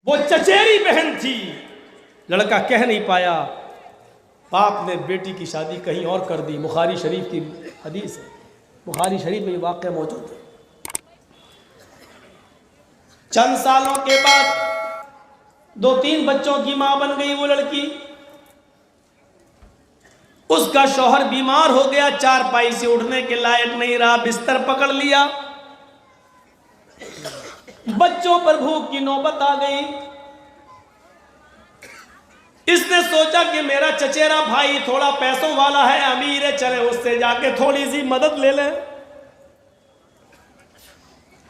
वो चचेरी बहन थी। लड़का कह नहीं पाया, बाप ने बेटी की शादी कहीं और कर दी। बुखारी शरीफ की हदीस है, बुखारी शरीफ में ये वाक़या मौजूद है। चंद सालों के बाद 2-3 बच्चों की मां बन गई वो लड़की। उसका शौहर बीमार हो गया, चारपाई से उठने के लायक नहीं रहा, बिस्तर पकड़ लिया। बच्चों पर भूख की नौबत आ गई। इसने सोचा कि मेरा चचेरा भाई थोड़ा पैसों वाला है, अमीर है, चले उससे जाके थोड़ी सी मदद ले लें।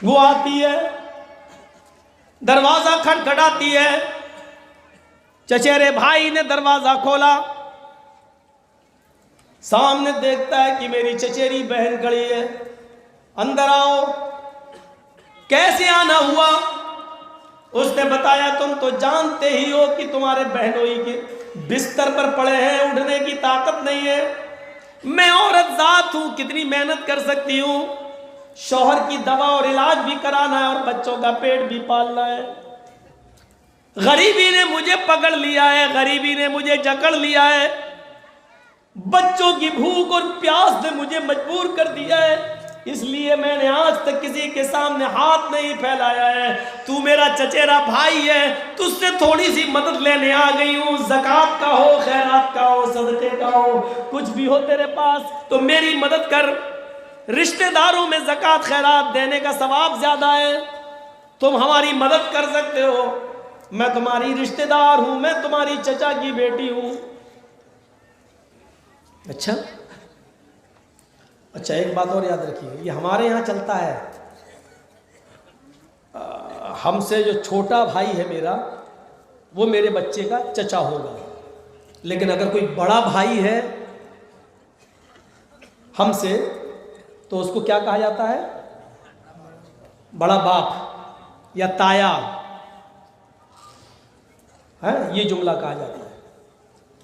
वो आती है, दरवाजा खटखटाती है। चचेरे भाई ने दरवाजा खोला, सामने देखता है कि मेरी चचेरी बहन खड़ी है। अंदर आओ। कैसे आना हुआ? उसने बताया, तुम तो जानते ही हो कि तुम्हारे बहनोई के बिस्तर पर पड़े हैं, उठने की ताकत नहीं है। मैं औरत जात हूं, कितनी मेहनत कर सकती हूं। शौहर की दवा और इलाज भी कराना है और बच्चों का पेट भी पालना है। गरीबी ने मुझे पकड़ लिया है, गरीबी ने मुझे जकड़ लिया है। बच्चों की भूख और प्यास ने मुझे मजबूर कर दिया है, इसलिए मैंने आज तक किसी के सामने हाथ नहीं फैलाया है। तू मेरा चचेरा भाई है, तुझसे थोड़ी सी मदद लेने आ गई हूँ। ज़कात का हो, खैरात का हो, सदक़े का हो, कुछ भी हो तेरे पास तो मेरी मदद कर। रिश्तेदारों में ज़कात खैरात देने का सवाब ज़्यादा है, तुम हमारी मदद कर सकते हो। मैं तुम्हारी रिश्तेदार हूँ, मैं तुम्हारी चचा की बेटी हूँ। अच्छा, एक बात और याद रखिए, ये हमारे यहाँ चलता है। हमसे जो छोटा भाई है मेरा, वो मेरे बच्चे का चचा होगा। लेकिन अगर कोई बड़ा भाई है हमसे, तो उसको क्या कहा जाता है? बड़ा बाप या ताया है, ये जुमला कहा जाता है।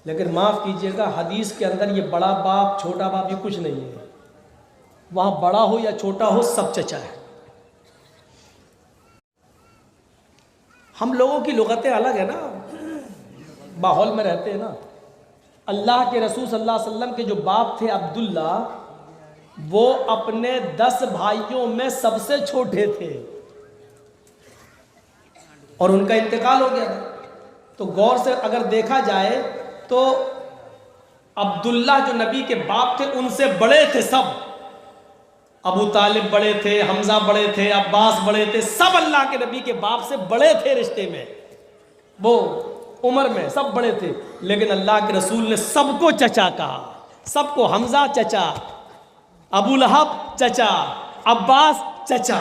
लेकिन माफ़ कीजिएगा, हदीस के अंदर ये बड़ा बाप छोटा बाप ये कुछ नहीं है। वहाँ बड़ा हो या छोटा हो, सब चचा है। हम लोगों की लुगतें अलग है ना, माहौल में रहते हैं ना। अल्लाह के रसूल सल्लल्लाहु अलैहि वसल्लम के जो बाप थे अब्दुल्ला, वो अपने 10 भाइयों में सबसे छोटे थे और उनका इंतकाल हो गया था। तो गौर से अगर देखा जाए तो अब्दुल्ला जो नबी के बाप थे, उनसे बड़े थे सब। अबू तालिब बड़े थे, हमजा बड़े थे, अब्बास बड़े थे, सब अल्लाह के नबी के बाप से बड़े थे रिश्ते में, वो उम्र में सब बड़े थे। लेकिन अल्लाह के रसूल ने सबको चचा कहा, सबको हमजा चचा, अबू लहब चचा, अब्बास चचा।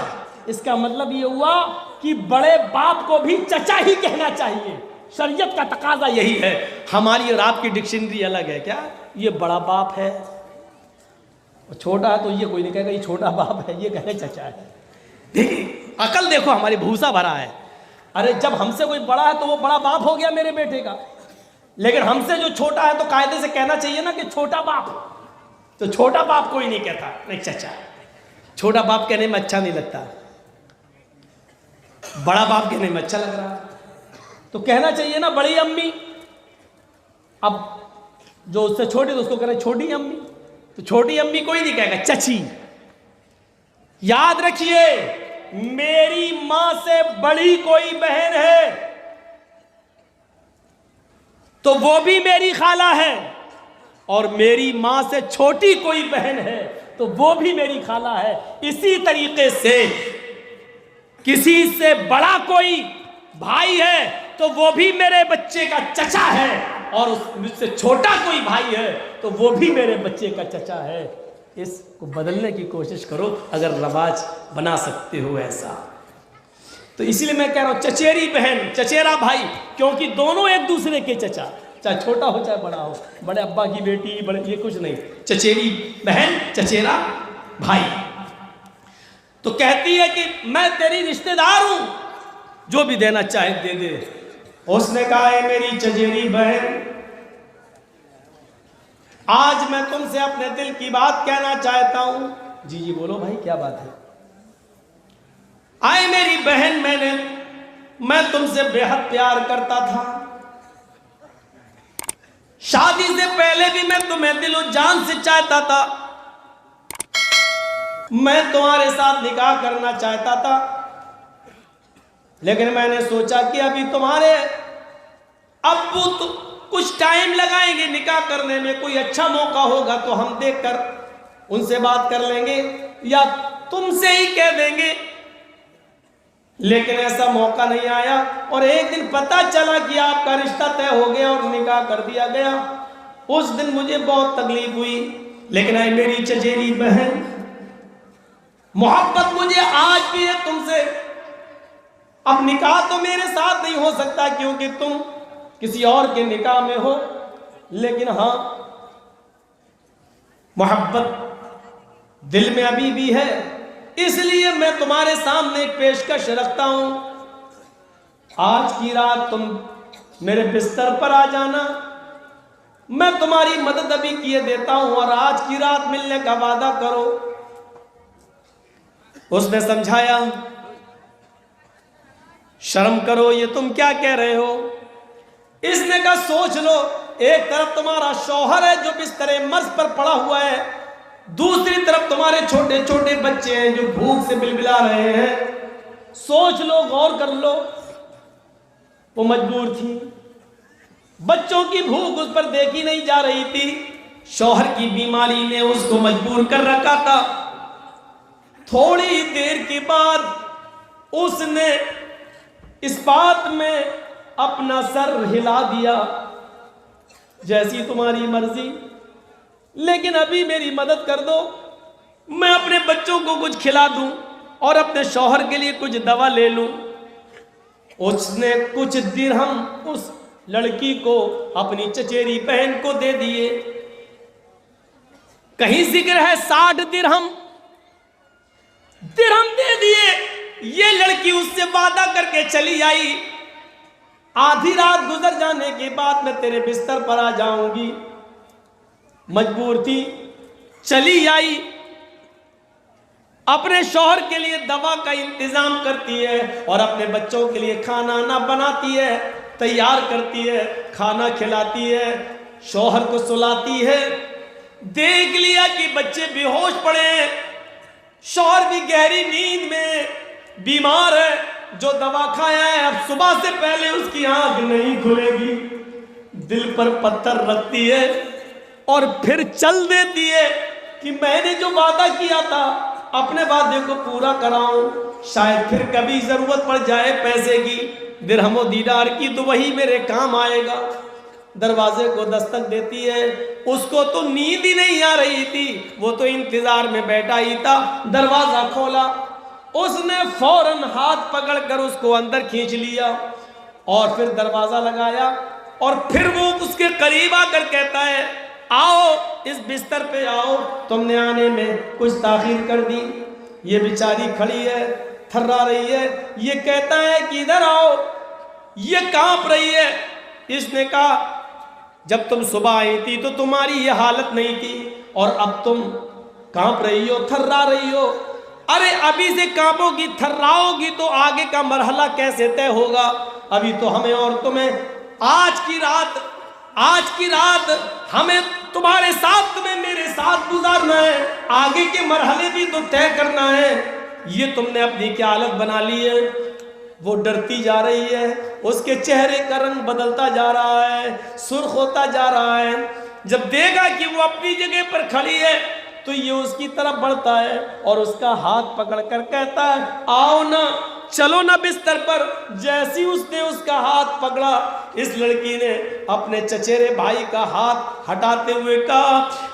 इसका मतलब ये हुआ कि बड़े बाप को भी चचा ही कहना चाहिए। शरीयत का तकाजा यही है। हमारी और आपकी डिक्शनरी अलग है क्या? ये बड़ा बाप है, छोटा है तो ये कोई नहीं कहेगा ये छोटा बाप है, ये कहे चचा है। देखिए अकल देखो, हमारी भूसा भरा है। अरे जब हमसे कोई बड़ा है तो वो बड़ा बाप हो गया मेरे बेटे का। लेकिन हमसे जो छोटा है तो कायदे से कहना चाहिए ना कि छोटा बाप। तो छोटा बाप कोई नहीं कहता, नहीं चचा। छोटा बाप कहने में अच्छा नहीं लगता, बड़ा बाप कहने में अच्छा लग रहा, तो कहना चाहिए ना बड़ी अम्मी। अब जो उससे छोटी तो उसको कह रहे छोटी अम्मी, तो छोटी अम्मी कोई नहीं कहेगा, चची। याद रखिए, मेरी मां से बड़ी कोई बहन है तो वो भी मेरी खाला है, और मेरी मां से छोटी कोई बहन है तो वो भी मेरी खाला है। इसी तरीके से किसी से बड़ा कोई भाई है तो वो भी मेरे बच्चे का चचा है, और मुझसे छोटा कोई भाई है तो वो भी मेरे बच्चे का चचा है। इसको बदलने की कोशिश करो अगर रवाज बना सकते हो ऐसा। तो इसीलिए मैं कह रहा हूँ चचेरी बहन चचेरा भाई, क्योंकि दोनों एक दूसरे के चचा, चाहे छोटा हो चाहे बड़ा हो, बड़े अब्बा की बेटी, बड़े ये कुछ नहीं, चचेरी बहन चचेरा भाई। तो कहती है कि मैं तेरी रिश्तेदार हूं, जो भी देना चाहे दे दे। उसने कहा है मेरी चचेरी बहन, आज मैं तुमसे अपने दिल की बात कहना चाहता हूं। जी बोलो भाई क्या बात है? आए मेरी बहन, मैंने मैं तुमसे बेहद प्यार करता था, शादी से पहले भी मैं तुम्हें दिलो जान से चाहता था, मैं तुम्हारे साथ निकाह करना चाहता था, लेकिन मैंने सोचा कि अभी तुम्हारे अब्बू तो कुछ टाइम लगाएंगे निकाह करने में, कोई अच्छा मौका होगा तो हम देखकर उनसे बात कर लेंगे या तुमसे ही कह देंगे। लेकिन ऐसा मौका नहीं आया और एक दिन पता चला कि आपका रिश्ता तय हो गया और निकाह कर दिया गया। उस दिन मुझे बहुत तकलीफ हुई, लेकिन आई मेरी चचेरी बहन, मोहब्बत मुझे आज भी है तुमसे। अब निकाह तो मेरे साथ नहीं हो सकता क्योंकि तुम किसी और के निकाह में हो, लेकिन हाँ मोहब्बत दिल में अभी भी है, इसलिए मैं तुम्हारे सामने एक पेशकश रखता हूं। आज की रात तुम मेरे बिस्तर पर आ जाना, मैं तुम्हारी मदद अभी किए देता हूं और आज की रात मिलने का वादा करो। उसने समझाया, शर्म करो, ये तुम क्या कह रहे हो। इसने कहा सोच लो, एक तरफ तुम्हारा शौहर है जो बिस्तर मर्ज पर पड़ा हुआ है, दूसरी तरफ तुम्हारे छोटे छोटे बच्चे हैं जो भूख से बिलबिला रहे हैं। सोच लो, गौर कर लो। वो मजबूर थी, बच्चों की भूख उस पर देखी नहीं जा रही थी, शौहर की बीमारी ने उसको मजबूर कर रखा था। थोड़ी देर के बाद उसने इस बात में अपना सर हिला दिया, जैसी तुम्हारी मर्जी, लेकिन अभी मेरी मदद कर दो, मैं अपने बच्चों को कुछ खिला दूं और अपने शौहर के लिए कुछ दवा ले लूं। उसने कुछ दिरहम उस लड़की को, अपनी चचेरी बहन को दे दिए। कहीं जिक्र है 60 दिरहम दे दिए। ये लड़की उससे वादा करके चली आई, आधी रात गुजर जाने के बाद मैं तेरे बिस्तर पर आ जाऊंगी। मजबूर थी, चली आई, अपने शौहर के लिए दवा का इंतजाम करती है और अपने बच्चों के लिए खाना ना बनाती है, तैयार करती है, खाना खिलाती है, शौहर को सुलाती है। देख लिया कि बच्चे बेहोश पड़े हैं, शौहर भी गहरी नींद में बीमार है, जो दवा खाया है अब सुबह से पहले उसकी आंख नहीं खुलेगी। दिल पर पत्थर रखती है और फिर चल देती है कि मैंने जो वादा किया था अपने वादे को पूरा कराऊं, शायद फिर कभी जरूरत पड़ जाए पैसे की, दिरहमो दीनार की, तो वही मेरे काम आएगा। दरवाजे को दस्तक देती है, उसको तो नींद ही नहीं आ रही थी, वो तो इंतजार में बैठा ही था। दरवाजा खोला, उसने फौरन हाथ पकड़कर उसको अंदर खींच लिया और फिर दरवाजा लगाया और फिर वो उसके करीब आकर कहता है, आओ इस बिस्तर पे आओ, तुमने आने में कुछ ताखीर कर दी। ये बेचारी खड़ी है, थर्रा रही है, ये कहता है कि इधर आओ, ये कांप रही है। इसने कहा जब तुम सुबह आई थी तो तुम्हारी ये हालत नहीं थी और अब तुम कांप रही हो, थर्रा रही हो। अरे अभी से कांपोगी, थर्राओगी तो आगे का मरहला कैसे तय होगा। अभी तो हमें और तुम्हें आज की रात हमें तुम्हारे साथ, तुम्हें मेरे साथ गुजारना है, आगे के मरहले भी तो तय करना है। ये तुमने अपनी क्या हालत बना ली है। वो डरती जा रही है, उसके चेहरे का रंग बदलता जा रहा है, सुर्ख होता जा रहा है। जब देखा कि वो अपनी जगह पर खड़ी है तो ये उसकी तरफ बढ़ता है और उसका हाथ पकड़कर कहता है, आओ ना, चलो ना बिस्तर पर। जैसी उसने उसका हाथ पकड़ा, इस लड़की ने अपने चचेरे भाई का हाथ हटाते हुए कहा,